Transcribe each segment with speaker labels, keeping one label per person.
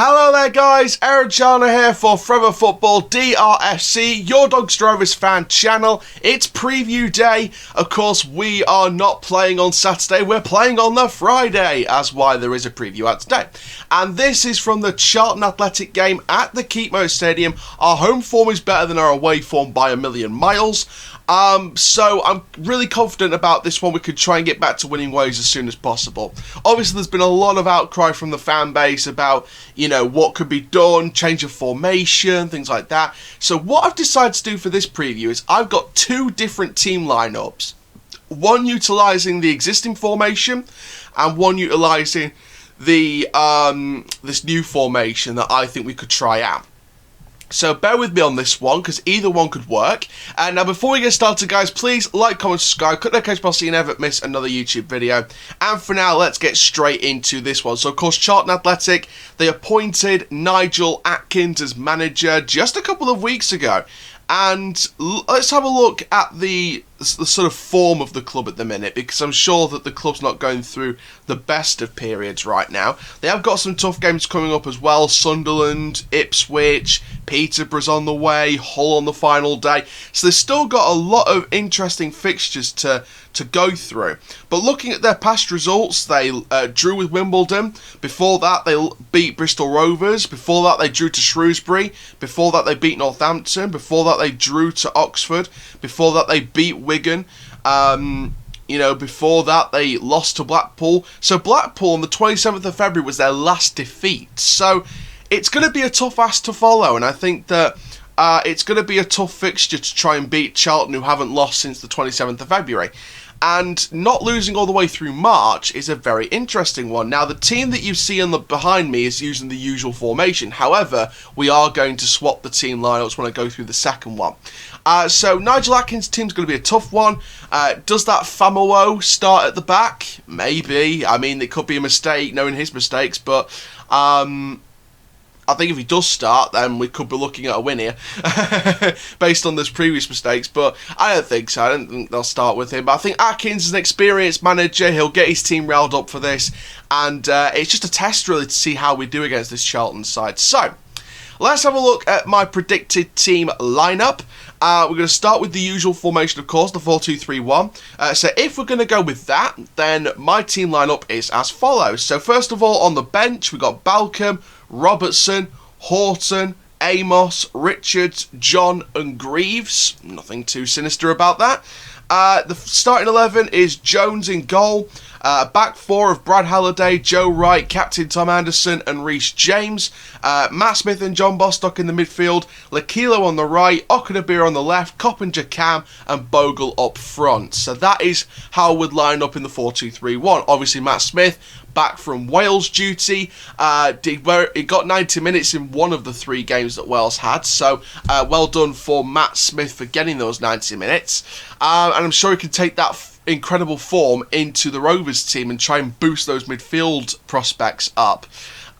Speaker 1: Hello there guys, Aaron Chandler here for Forever Football DRFC, your Doncaster Rovers fan channel. It's preview day. Of course, we are not playing on Saturday, we're playing on the Friday, as why there is a preview out today. And this is from the Charlton Athletic game at the Keepmoat Stadium. Our home form is better than our away form by a million miles. So I'm really confident about this one. We could try and get back to winning ways as soon as possible. Obviously, there's been a lot of outcry from the fan base about, what could be done, change of formation, things like that. So what I've decided to do for this preview is I've got two different team lineups. One utilising the existing formation and one utilising the this new formation that I think we could try out. So bear with me on this one, because either one could work. And now before we get started, guys, please like, comment, subscribe, click that notification bell so you never miss another YouTube video. And for now, let's get straight into this one. So of course, Charlton Athletic, they appointed Nigel Adkins as manager just a couple of weeks ago. And let's have a look at the sort of form of the club at the minute, because I'm sure that the club's not going through the best of periods right now. They have got some tough games coming up as well. Sunderland, Ipswich, Peterborough's on the way, Hull on the final day. So they've still got a lot of interesting fixtures to go through. But looking at their past results, they drew with Wimbledon. Before that, they beat Bristol Rovers. Before that, they drew to Shrewsbury. Before that, they beat Northampton. Before that, they drew to Oxford. Before that, they beat Wigan. Before that, they lost to Blackpool. So Blackpool on the 27th of February was their last defeat. So it's going to be a tough ask to follow, and I think that it's going to be a tough fixture to try and beat Charlton, who haven't lost since the 27th of February. And not losing all the way through March is a very interesting one. Now, the team that you see behind me is using the usual formation. However, we are going to swap the team lineups when I go through the second one. So Nigel Adkins' team's going to be a tough one. Does that Famowo start at the back? Maybe. I mean, it could be a mistake, knowing his mistakes, but I think if he does start, then we could be looking at a win here, based on those previous mistakes, but I don't think so. I don't think they'll start with him, but I think Atkins is an experienced manager. He'll get his team riled up for this, and it's just a test, really, to see how we do against this Charlton side. So, let's have a look at my predicted team lineup. We're going to start with the usual formation, of course, the 4-2-3-1. So if we're going to go with that, then my team lineup is as follows. So first of all, on the bench, we've got Balcombe, Robertson, Horton, Amos, Richards, John and Greaves. Nothing too sinister about that. The starting 11 is Jones in goal. Back four of Brad Halliday, Joe Wright, Captain Tom Anderson and Reece James. Matt Smith and John Bostock in the midfield. Lakilo on the right, Okunabir on the left, Coppinger Cam and Bogle up front. So that is how I would line up in the 4-2-3-1. Obviously Matt Smith back from Wales duty. He got 90 minutes in one of the three games that Wales had. So well done for Matt Smith for getting those 90 minutes. And I'm sure he can take that incredible form into the Rovers team and try and boost those midfield prospects up.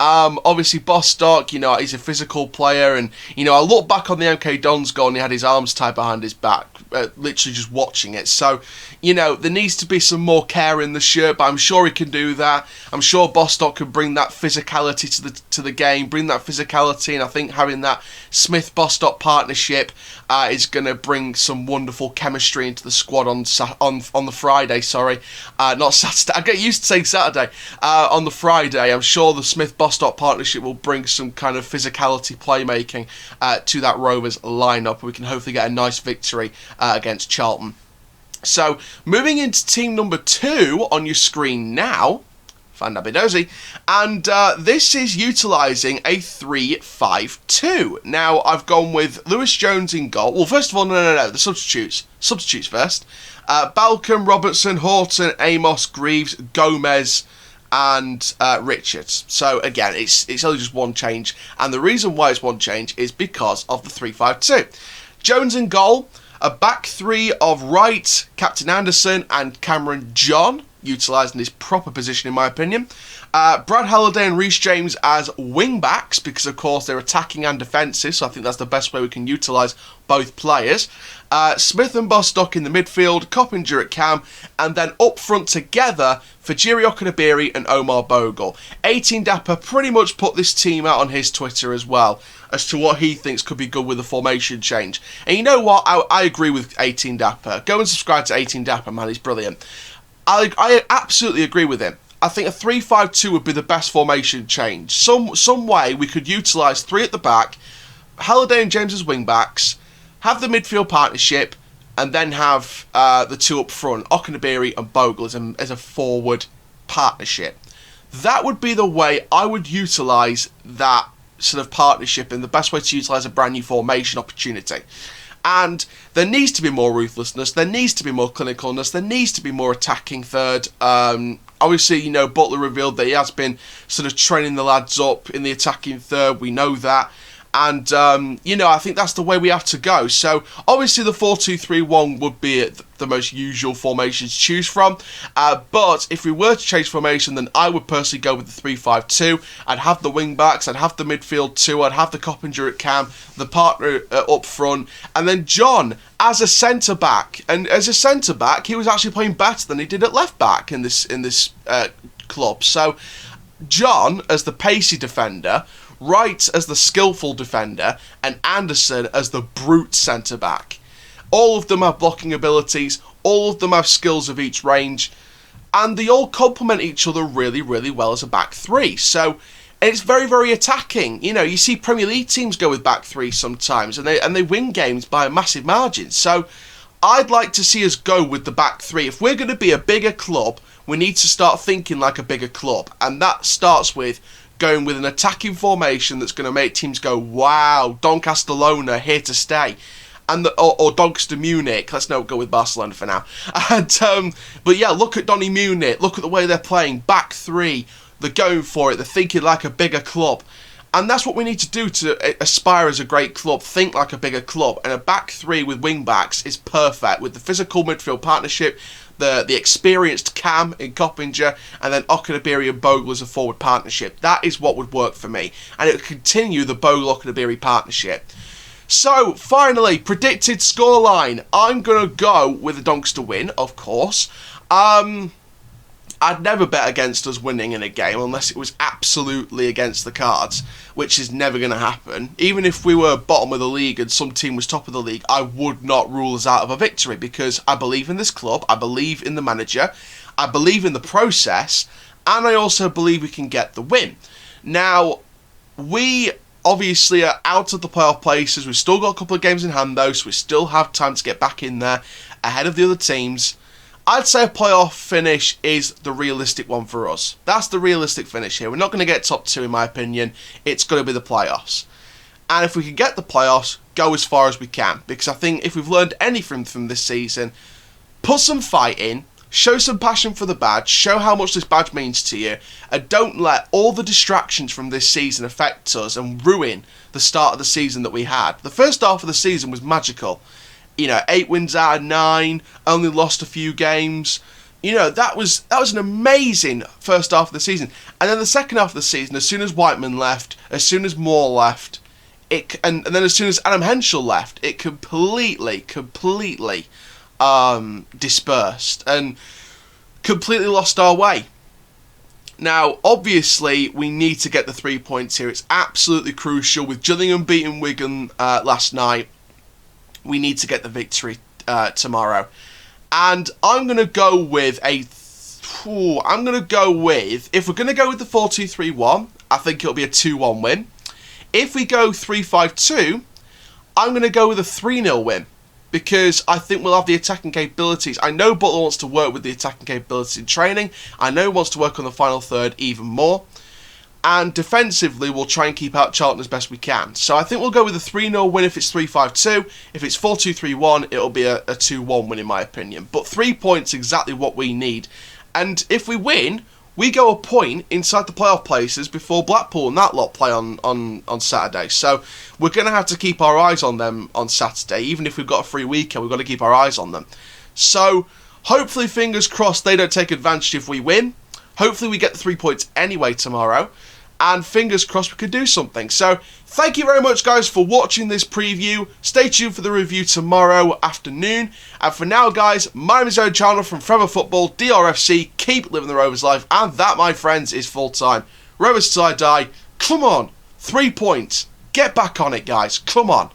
Speaker 1: Obviously Bostock, he's a physical player, and I look back on the MK Dons goal and he had his arms tied behind his back, literally just watching it. So there needs to be some more care in the shirt, but I'm sure he can do that. I'm sure Bostock can bring that physicality to the game, bring that physicality, and I think having that Smith-Bostock partnership is going to bring some wonderful chemistry into the squad on the Friday. Not Saturday. I get used to saying Saturday. On the Friday, I'm sure the Smith-Bostock partnership will bring some kind of physicality playmaking to that Rovers lineup. We can hopefully get a nice victory against Charlton. So, moving into team number 2 on your screen now. Fandabidozi. And this is utilising a 3-5-2. Now, I've gone with Lewis Jones in goal. Well, first of all, no, the substitutes. Substitutes first. Balcombe, Robertson, Horton, Amos, Greaves, Gomez and Richards. So, again, it's only just one change. And the reason why it's one change is because of the 3-5-2. Jones in goal. A back three of Wright, Captain Anderson and Cameron John. utilised in his proper position, in my opinion. Brad Halliday and Reece James as wing-backs, because, of course, they're attacking and defensive, so I think that's the best way we can utilise both players. Smith and Bostock in the midfield, Coppinger at cam, and then up front together for Jiri Okunabiri and Omar Bogle. 18 Dapper pretty much put this team out on his Twitter as well, as to what he thinks could be good with the formation change. And you know what? I agree with 18 Dapper. Go and subscribe to 18 Dapper, man. He's brilliant. I absolutely agree with him. I think a 3-5-2 would be the best formation change. Some way we could utilise 3 at the back, Halliday and James as wing-backs, have the midfield partnership, and then have the 2 up front, Okunabiri and Bogle, as a forward partnership. That would be the way I would utilise that sort of partnership, and the best way to utilise a brand new formation opportunity. And there needs to be more ruthlessness, there needs to be more clinicalness, there needs to be more attacking third. Obviously, you know, Butler revealed that he has been sort of training the lads up in the attacking third, we know that. And, you know, I think that's the way we have to go. So, obviously, the 4-2-3-1 would be the most usual formation to choose from. But if we were to change formation, then I would personally go with the 3-5-2. I'd have the wing-backs, I'd have the midfield 2, I'd have the Coppinger at cam, the partner up front, and then John as a centre-back. And as a centre-back, he was actually playing better than he did at left-back in this club. So, John as the pacey defender, Wright as the skillful defender, and Anderson as the brute centre-back. All of them have blocking abilities, all of them have skills of each range, and they all complement each other really, really well as a back three. So, it's very, very attacking. You know, you see Premier League teams go with back three sometimes, and they win games by a massive margin. So, I'd like to see us go with the back three. If we're going to be a bigger club, we need to start thinking like a bigger club, and that starts with going with an attacking formation that's going to make teams go, wow, Doncaster here to stay. And or Doncaster Munich, let's not go with Barcelona for now. And, but yeah, look at Donny Munich, look at the way they're playing, back three, they're going for it, they're thinking like a bigger club. And that's what we need to do to aspire as a great club, think like a bigger club. And a back three with wing backs is perfect, with the physical midfield partnership, the experienced Cam in Coppinger, and then Okunabiri and Bogle as a forward partnership. That is what would work for me. And it would continue the Bogle-Okunabiri partnership. So, finally, predicted scoreline. I'm going to go with a Doncaster win, of course. I'd never bet against us winning in a game unless it was absolutely against the cards, which is never going to happen. Even if we were bottom of the league and some team was top of the league, I would not rule us out of a victory, because I believe in this club, I believe in the manager, I believe in the process, and I also believe we can get the win. Now, we obviously are out of the playoff places. We've still got a couple of games in hand though, so we still have time to get back in there ahead of the other teams. I'd say a playoff finish is the realistic one for us. That's the realistic finish here. We're not going to get top two, in my opinion. It's going to be the playoffs. And if we can get the playoffs, go as far as we can. Because I think if we've learned anything from this season, put some fight in, show some passion for the badge, show how much this badge means to you, and don't let all the distractions from this season affect us and ruin the start of the season that we had. The first half of the season was magical. You know, 8 wins out of 9, only lost a few games. You know, that was an amazing first half of the season. And then the second half of the season, as soon as Whiteman left, as soon as Moore left, and then as soon as Adam Henschel left, it completely dispersed and completely lost our way. Now, obviously, we need to get the 3 points here. It's absolutely crucial. With Gillingham beating Wigan last night, we need to get the victory tomorrow. And I'm going to go with if we're going to go with the 4-2-3-1, I think it'll be a 2-1 win. If we go 3-5-2, I'm going to go with a 3-0 win, because I think we'll have the attacking capabilities. I know Butler wants to work with the attacking capabilities in training. I know he wants to work on the final third even more. And defensively, we'll try and keep out Charlton as best we can. So I think we'll go with a 3-0 win if it's 3-5-2. If it's 4-2-3-1, it'll be a 2-1 win in my opinion. But 3 points exactly what we need. And if we win, we go a point inside the playoff places before Blackpool and that lot play on Saturday. So we're going to have to keep our eyes on them on Saturday. Even if we've got a free weekend, we've got to keep our eyes on them. So Hopefully, fingers crossed, they don't take advantage if we win. Hopefully we get the 3 points anyway tomorrow. And fingers crossed we could do something. So, thank you very much, guys, for watching this preview. Stay tuned for the review tomorrow afternoon. And for now, guys, my name is Nigel Chandler from Forever Football, DRFC. Keep living the Rovers life. And that, my friends, is full time. Rovers till I die. Come on. 3 points. Get back on it, guys. Come on.